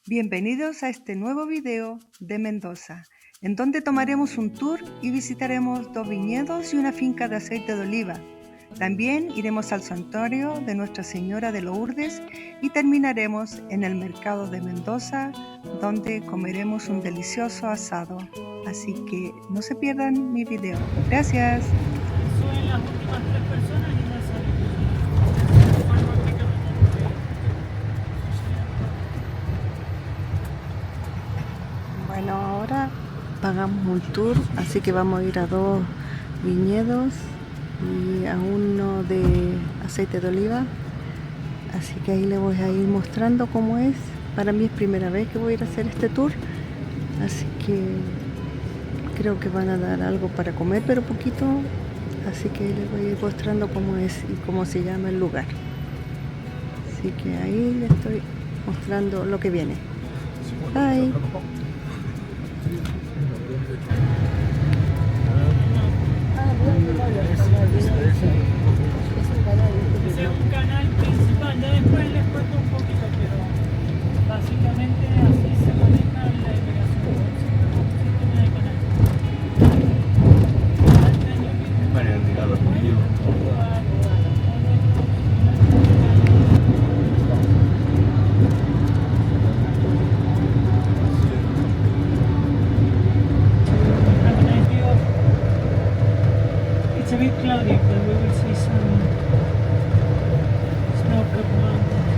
Bienvenidos a este nuevo video de Mendoza, en donde tomaremos un tour y visitaremos 2 viñedos y una finca de aceite de oliva. También iremos al santuario de Nuestra Señora de Lourdes y terminaremos en el mercado de Mendoza, donde comeremos un delicioso asado. Así que no se pierdan mi video. Gracias. Suben las últimas 3 personas y ya salen. Bueno, ahora pagamos un tour, así que vamos a ir a 2 viñedos y a uno de aceite de oliva. Así que ahí les voy a ir mostrando cómo es. Para mí es primera vez que voy a ir a hacer este tour, así que creo que van a dar algo para comer, pero poquito. Así que les voy a ir mostrando cómo es y cómo se llama el lugar. Así que ahí les estoy mostrando lo que viene. Bye. Ese es un canal principal, ya después les cuento un poquito, pero básicamente así se maneja la navegación, sistema de canal. Bueno, mira los cultivos. It's a bit cloudy, but we will see some snow-capped mountains.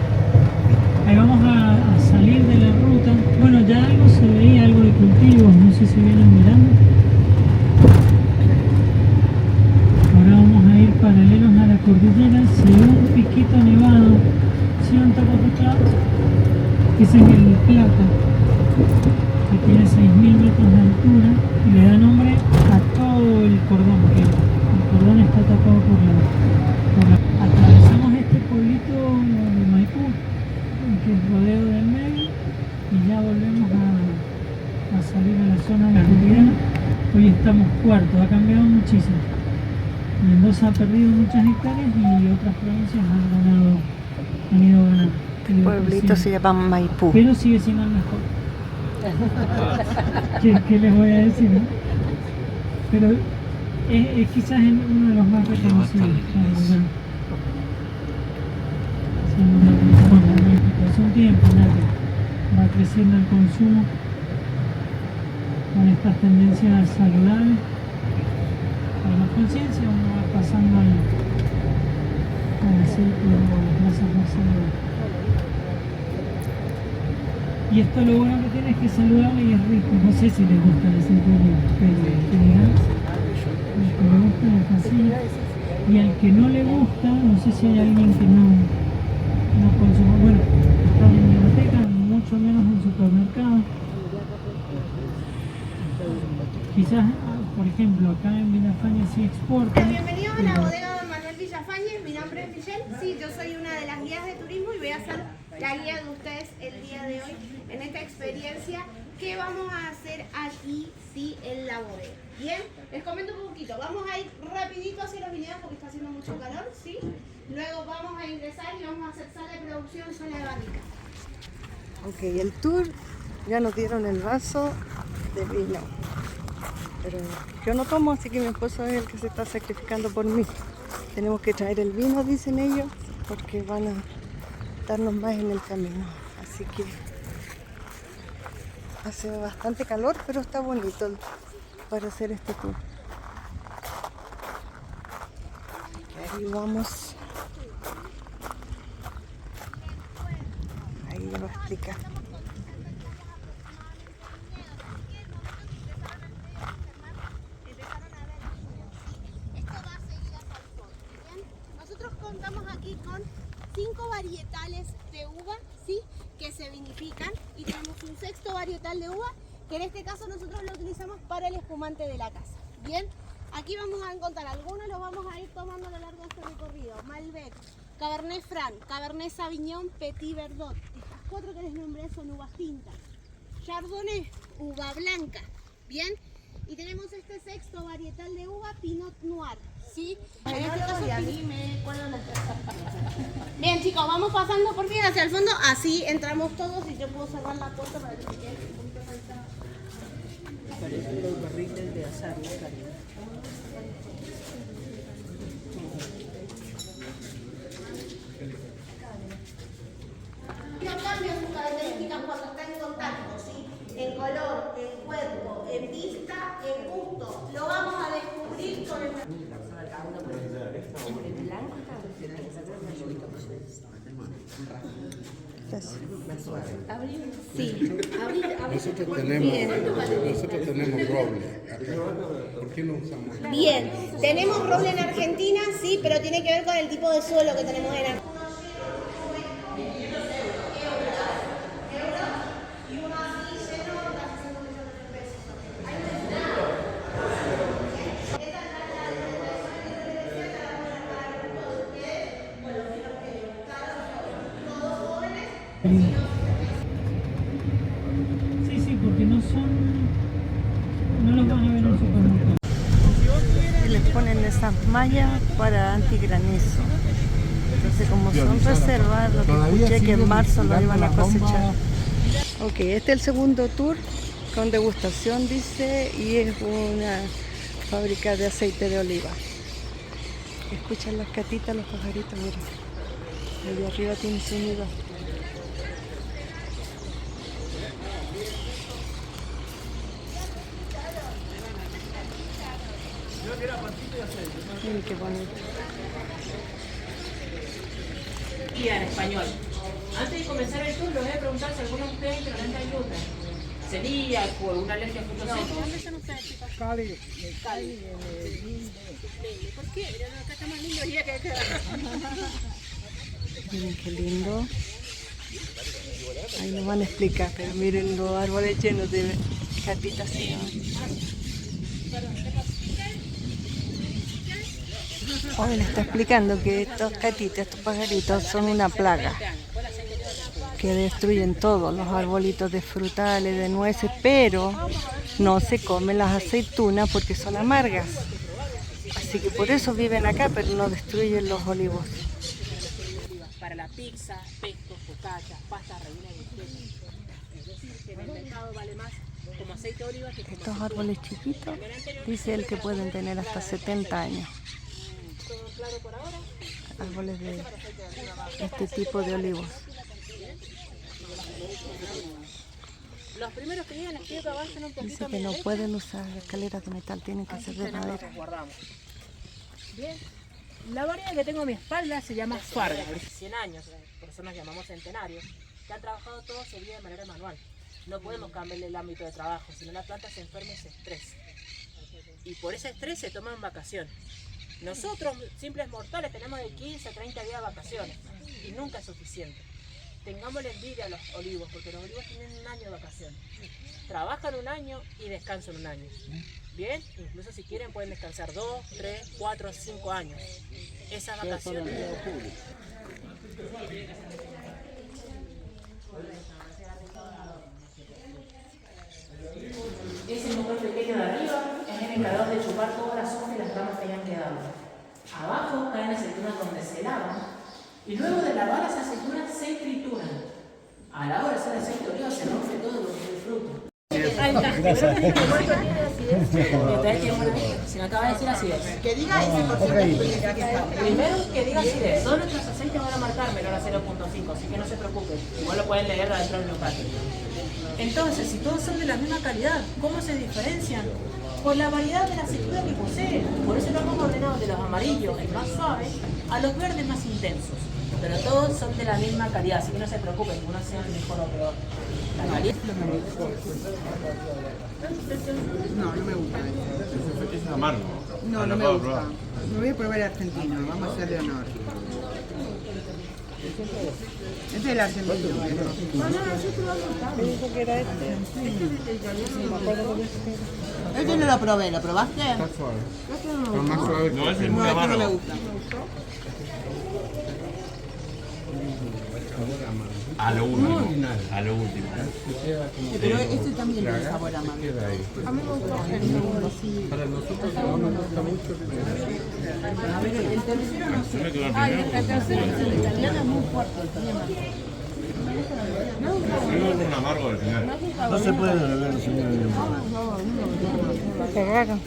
Ahí vamos a salir de la ruta. Bueno, ya algo se veía, algo de cultivos, no sé si vienen mirando. Ahora vamos a ir paralelos a la cordillera, si un piquito nevado, si un top of the clouds. Ese es el Plata, que tiene 6.000 metros de altura y le da nombre a todo el cordón, que el cordón está tapado por la... Atravesamos este pueblito de Maipú, que es Rodeo del Medio, y ya volvemos a salir a la zona de la cordillera. Hoy estamos cuarto, ha cambiado muchísimo. Mendoza ha perdido muchas hectáreas y otras provincias han ido ganando. El pueblito se llama Maipú. Pero sigue siendo el mejor. ¿Qué les voy a decir? ¿No? Pero es quizás uno de los más reconocidos. Hace un tiempo ya que va creciendo el consumo con estas tendencias saludables. Con más conciencia uno va pasando al círculo de las masas más saludables. Y esto lo bueno que tiene es que es saludable y es rico. No sé si les gusta el aceite de oliva, pero en general, al que le gusta le fascina. Y al que no le gusta, no sé si hay alguien que no consume. Bueno, está en biblioteca, mucho menos en supermercados. Quizás, por ejemplo, acá en Villafañe sí exportan. Bienvenidos a la bodega Don Manuel Villafañe, mi nombre es Michelle, sí, yo soy una de las guías de turismo y voy a ser la guía de ustedes el día de hoy en esta experiencia que vamos a hacer aquí, sí, en la bodega. Bien, les comento un poquito, vamos a ir rapidito hacia los viñedos porque está haciendo mucho calor, sí. Luego vamos a ingresar y vamos a hacer sala de producción, sala de barrica. Ok, el tour ya nos dieron el vaso de vino. Pero yo no tomo, así que mi esposo es el que se está sacrificando por mí. Tenemos que traer el vino, dicen ellos, porque van a darnos más en el camino. Así que hace bastante calor, pero está bonito para hacer este tour. Ahí vamos. Ahí le voy a explicar. Nosotros contamos aquí con 5 varietales de uva, ¿sí? Que se vinifican y tenemos un 6º varietal de uva que en este caso nosotros lo utilizamos para el espumante de la casa. Bien, aquí vamos a encontrar algunos, los vamos a ir tomando a lo largo de este recorrido. Malbec, Cabernet Franc, Cabernet Sauvignon, Petit Verdot. Estas 4 que les nombré son uvas tintas. Chardonnay, uva blanca. Bien, Y tenemos este sexto varietal de uva, Pinot Noir. ¿Sí? En este caso, bien, chicos, vamos pasando por fin hacia el fondo. Así entramos todos y yo puedo cerrar la puerta para que se queden un poquito sentados. Parecen los barriles de azar, ¿no, cariño? No cambia sus características cuando está en contacto, ¿sí? En color, en cuerpo, en vista, en gusto. Lo vamos a descubrir con el... Sí. Nosotros tenemos roble acá. ¿Por qué no usamos? Bien, tenemos roble en Argentina, sí, pero tiene que ver con el tipo de suelo que tenemos en Argentina. Sí, porque no los van a ver en el supermercado. Y les ponen esas mallas para antigranizo. Entonces, como son reservas, lo que escuché que en marzo lo iban a cosechar. Ok, este es el segundo tour con degustación, dice, y es una fábrica de aceite de oliva. Escuchan las catitas, los pajaritos, miren. Allá arriba tiene su nido. Miren qué bonito. Guía en español. Antes de comenzar el tour, les voy a preguntar si alguno de ustedes es intolerante al gluten. ¿Celíaco, una alergia a frutos secos? ¿Dónde son ustedes, chicos? Cali. ¿Por qué? Acá está más lindo el día que acá. Miren qué lindo. Ahí nos van a explicar, pero miren los árboles llenos de catitas así, ¿no? Hoy les está explicando que estos catitas, estos pajaritos son una plaga que destruyen todos los arbolitos de frutales, de nueces, pero no se comen las aceitunas porque son amargas. Así que por eso viven acá, pero no destruyen los olivos. Para la pizza, pesto, focaccia, pasta rellena de queso. Es decir, que en el mercado vale más como aceite de oliva que como Estos árboles chiquitos, dice él que pueden tener hasta 70 años. ¿Todo claro por ahora? Árboles de este tipo de olivos. Los primeros que llegan les pido que avancen un poquito. Dice que no pueden usar escaleras de metal, tienen que ser de madera. Guardamos. Bien. La variedad que tengo a mi espalda se llama Farga. 100 años, por eso nos llamamos centenarios, que han trabajado todo su vida de manera manual. No podemos cambiarle el ámbito de trabajo, si no la planta se enferma y se estresa. Y por ese estrés se toman vacaciones. Nosotros, simples mortales, tenemos de 15 a 30 días de vacaciones y nunca es suficiente. Tengámosle envidia a los olivos, porque los olivos tienen un año de vacaciones. Trabajan un año y descansan un año. Bien, incluso si quieren pueden descansar 2, 3, 4, 5 años. Esas vacaciones. Ese motor pequeño de arriba es el encargado de chupar todas las hojas y las ramas que hayan quedado. Abajo caen aceitunas donde se lavan y luego de lavar las aceitunas se trituran. A la hora de hacer aceite de oliva se rompe todo lo que es el fruto. Si me acaba de decir acidez. Que diga ese porcentaje. Primero que diga acidez. Todos nuestros aceites van a marcar menor a 0.5, así que no se preocupen. Igual lo pueden leer adentro del neumático. Entonces, si todos son de la misma calidad, ¿cómo se diferencian? Por la variedad de la aceituna que poseen. Por eso lo hemos ordenado de los amarillos, el más suave, a los verdes más intensos. Pero todos son de la misma calidad, así que no se preocupen, que uno sea mejor o peor. La calidad. No, no me gusta. Es amargo. No, no me gusta. Me voy a probar el argentino, vamos a hacer de honor. Este es el argentino. Me dijo que era este. Este no lo probé, ¿lo probaste? Está suave. Pero más suave que No, ese es No, muy este no me amargo. gusta. sabor amargo. A lo último. A lo último. Pero este también tiene sabor amargo. A mí me gusta. Para nosotros no nos gusta mucho. A ver, el tercero no sé. El tercero es el italiano, es muy fuerte. Yo con un amargo al final. No se puede beber, señor. Qué raro.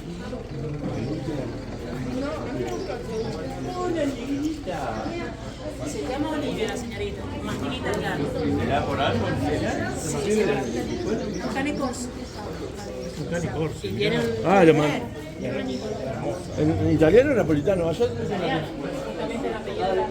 Se llama Olivia la señorita, mastilita italiana. ¿Será por algo? Canicos. Canicorsi. Tienen Ah, lo más. ¿En italiano o napolitano? Allá justamente el apellido.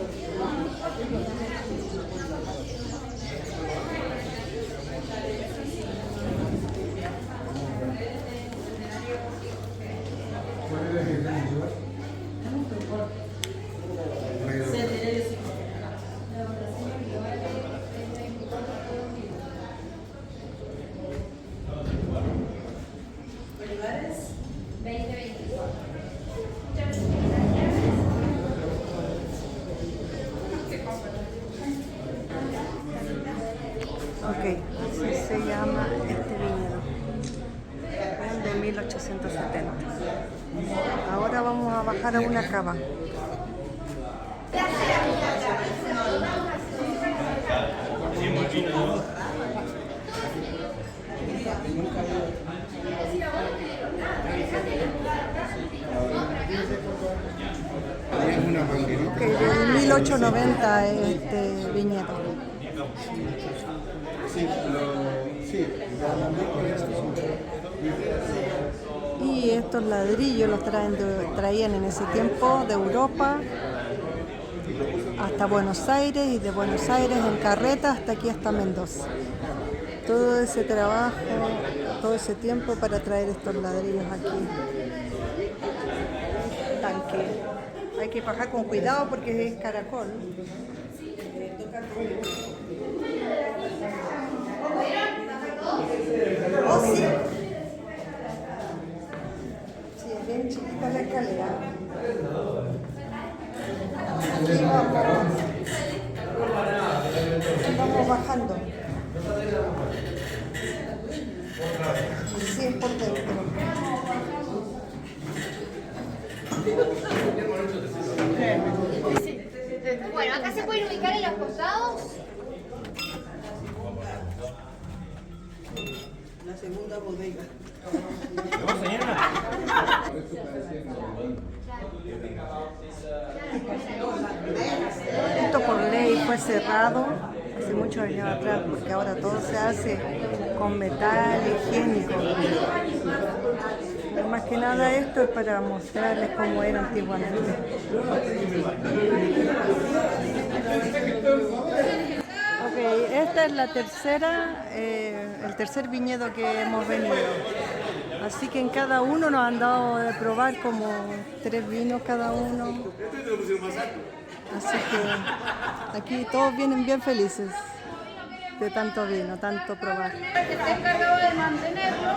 Ok, así se llama este viñedo. Es de 1870. Ahora vamos a bajar a una cava. Ok, de 1890 es este viñedo. Y estos ladrillos los traían en ese tiempo de Europa hasta Buenos Aires y de Buenos Aires en carreta hasta aquí, hasta Mendoza. Todo ese trabajo, todo ese tiempo para traer estos ladrillos aquí. Tanque. Hay que bajar con cuidado porque es caracol. Oh, sí. Sí, es bien chiquita la escalera. Aquí vamos bajando. Así es por dentro. Bueno, acá se pueden ubicar en los costados. La segunda bodega. ¿Vos, señora? Esto por ley fue cerrado hace muchos años atrás porque ahora todo se hace con metal higiénico. Pero más que nada esto es para mostrarles cómo era antiguamente. Ok, esta es la tercera, el tercer viñedo que hemos venido. Así que en cada uno nos han dado de probar como 3 vinos cada uno. Así que aquí todos vienen bien felices de tanto vino, tanto probar. Que está encargado de mantenerlo.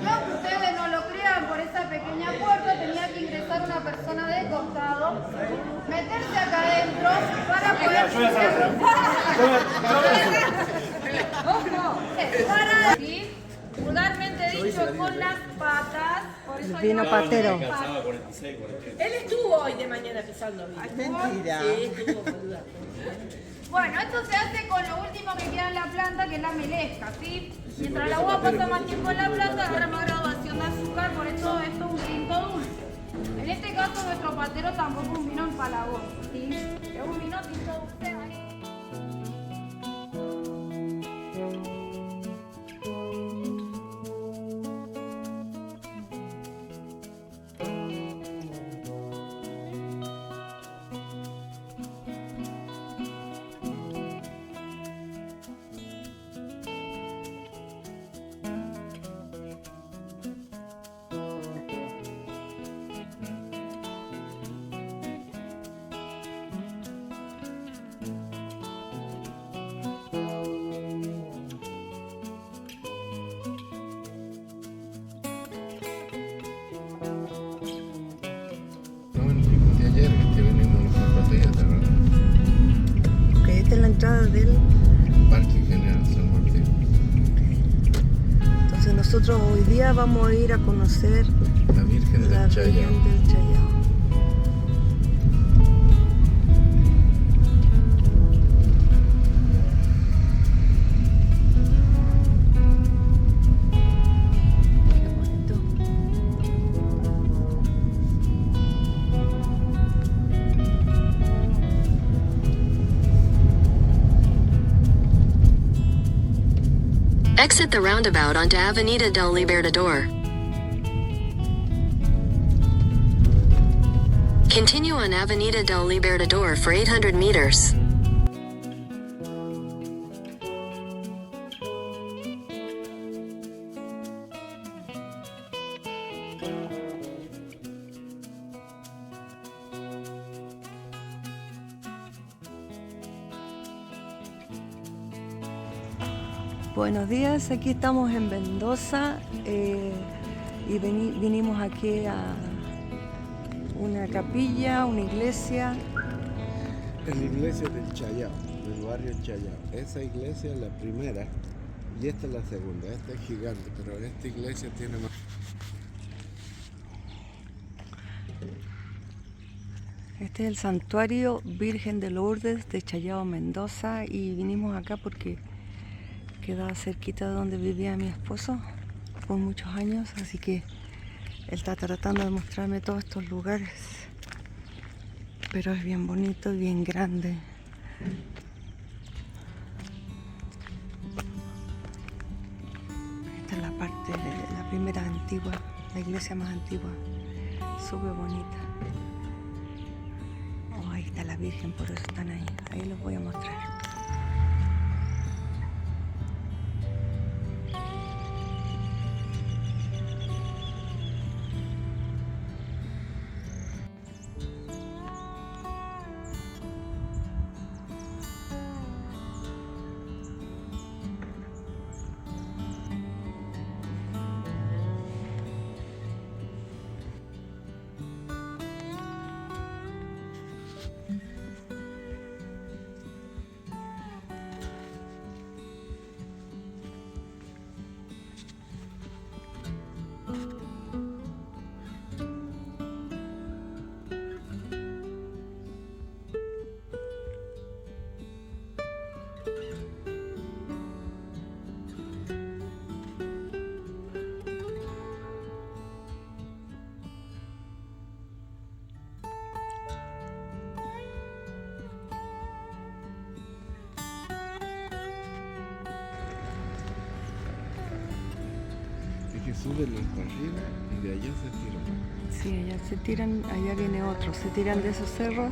No, que ustedes no lo crean, por esa pequeña puerta tenía que ingresar una persona de costado, meterse acá adentro para poder... Para, ¿sí? Vulgarmente dicho, con las patas. Por eso El vino patero. Calzaba 46, 48. Él estuvo hoy de mañana pisando vino. Mentira. Sí, estuvo, boluda. Bueno, esto se hace con lo último que queda en la planta, que es la melesca, ¿sí? Mientras la uva pasa más tiempo en la planta, habrá más graduación de azúcar, por eso esto es un tinto dulce. En este caso, nuestro patero tampoco es un vino empalagoso, ¿sí? Es un vino tinto dulce. nosotros hoy día vamos a ir a conocer La Virgen la del Chayao. Virgen del Chayao. Qué bonito. Exit the roundabout onto Avenida del Libertador. Continue on Avenida del Libertador for 800 meters. Buenos días, aquí estamos en Mendoza y vinimos aquí a una capilla, una iglesia. Es la iglesia del Chayao, del barrio Chayao. Esa iglesia es la primera y esta es la segunda. Esta es gigante, pero esta iglesia tiene más. Este es el santuario Virgen de Lourdes de Chayao, Mendoza, y vinimos acá porque queda cerquita de donde vivía mi esposo por muchos años, así que él está tratando de mostrarme todos estos lugares, pero es bien bonito y bien grande. Esta es la parte de la primera antigua, la iglesia más antigua, súper bonita. Oh, ahí está la Virgen, por eso están ahí, ahí los voy a mostrar. Que suben hasta arriba y de allá se tiran. Sí, allá se tiran, allá viene otro, se tiran de esos cerros,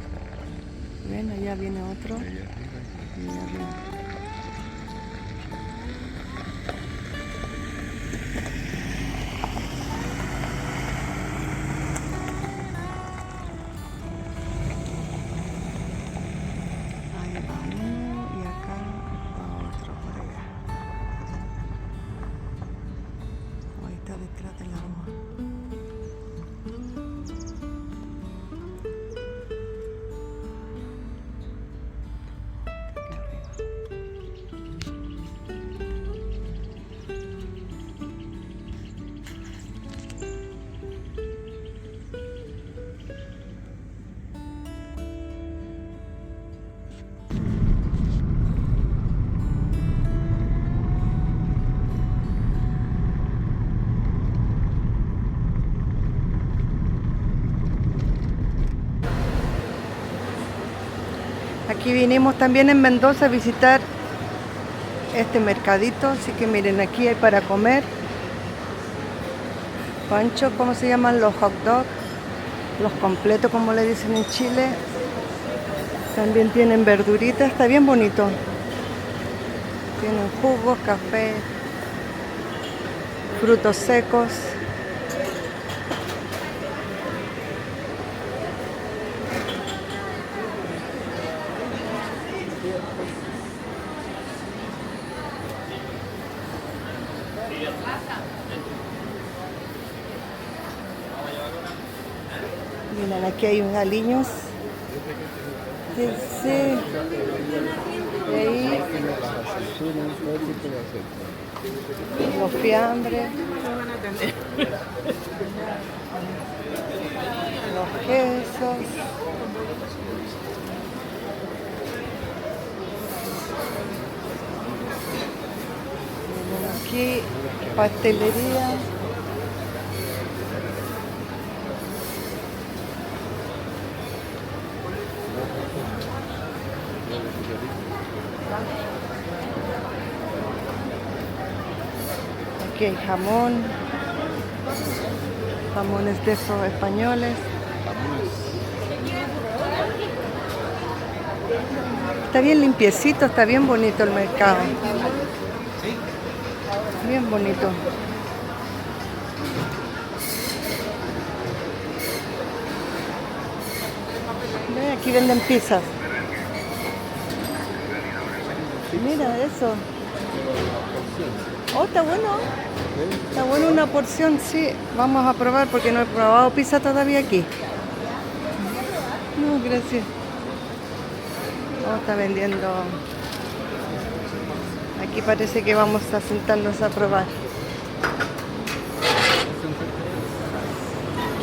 ven, allá viene otro, Allá arriba. y arriba. Ahí va uno y acá va otro por allá. Ahí está detrás del árbol. Aquí arriba. Aquí vinimos también en Mendoza a visitar este mercadito, así que miren, aquí hay para comer. Pancho, ¿cómo se llaman? Los hot dogs, los completos, como le dicen en Chile. También tienen verduritas, está bien bonito. Tienen jugos, café, frutos secos. Miren, aquí hay unos aliños. Sí, sí. Y ahí, Las aceitunas, todo tipo de aceite. Los fiambres. Los quesos. Aquí pastelería. Aquí hay jamón, jamones de esos españoles. Está bien limpiecito, está bien bonito el mercado. Bien bonito. Ve, aquí venden pizzas. Mira eso. Oh, está bueno. Está bueno una porción, sí. Vamos a probar porque no he probado pizza todavía aquí. No, gracias. Oh, está vendiendo. Aquí parece que vamos a sentarnos a probar.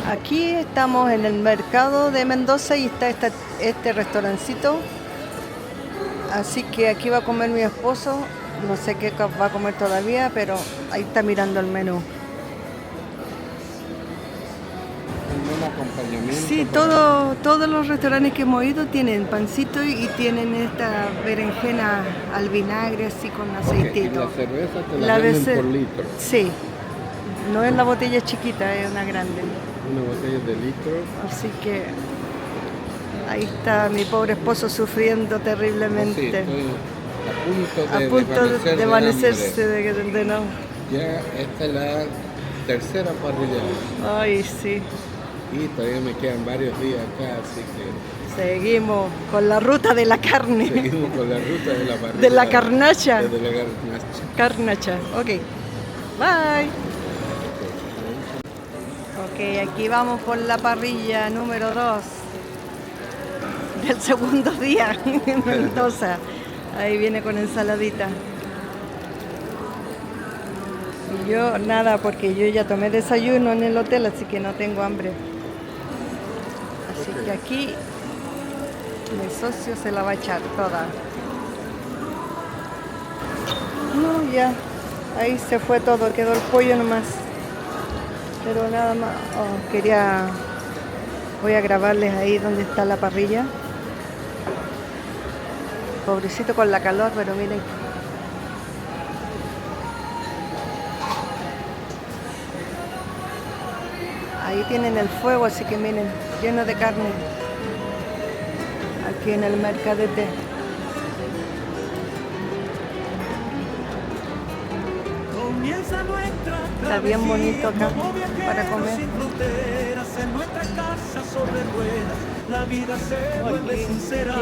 Aquí estamos en el mercado de Mendoza y está este restaurancito. Así que aquí va a comer mi esposo. No sé qué va a comer todavía, pero ahí está mirando el menú. Un acompañamiento. Sí, todos los restaurantes que hemos ido tienen pancito y tienen esta berenjena al vinagre así con aceitito. Y la cerveza te la venden venden por litro. Sí, no es la botella chiquita, es una grande. Una botella de litro. Así que ahí está mi pobre esposo sufriendo terriblemente. Sí, estoy A punto de desvanecerse de no. Ya esta es la tercera parrilla. Ay, sí. Y todavía me quedan varios días acá, así que Seguimos con la ruta de la carne. seguimos con la ruta de la parrilla. De la carnacha. De la carnacha. Carnacha. Ok. Bye. Ok, aquí vamos por la parrilla número 2 del segundo día en Mendoza. Ahí viene con ensaladita. Y yo nada, porque yo ya tomé desayuno en el hotel, así que no tengo hambre. Así que aquí mi socio se la va a echar toda. No, ya. Ahí se fue todo, quedó el pollo nomás. Pero nada más. Oh, voy a grabarles ahí donde está la parrilla. Pobrecito con la calor, pero miren. Ahí tienen el fuego, así que miren, lleno de carne. Aquí en el mercadete. Está bien bonito acá para comer. La vida se vuelve sincera.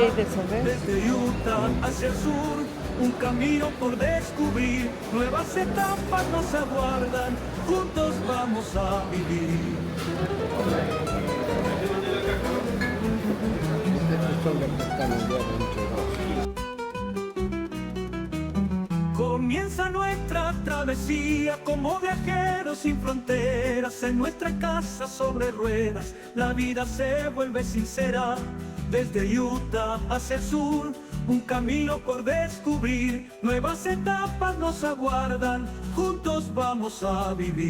Desde Utah hacia el sur, un camino por descubrir. Nuevas etapas nos aguardan, juntos vamos a vivir. Estos son los que están allá dentro. Comienza nuestra travesía como viajeros sin fronteras. En nuestra casa sobre ruedas, la vida se vuelve sincera. Desde Utah hacia el sur, un camino por descubrir. Nuevas etapas nos aguardan, juntos vamos a vivir.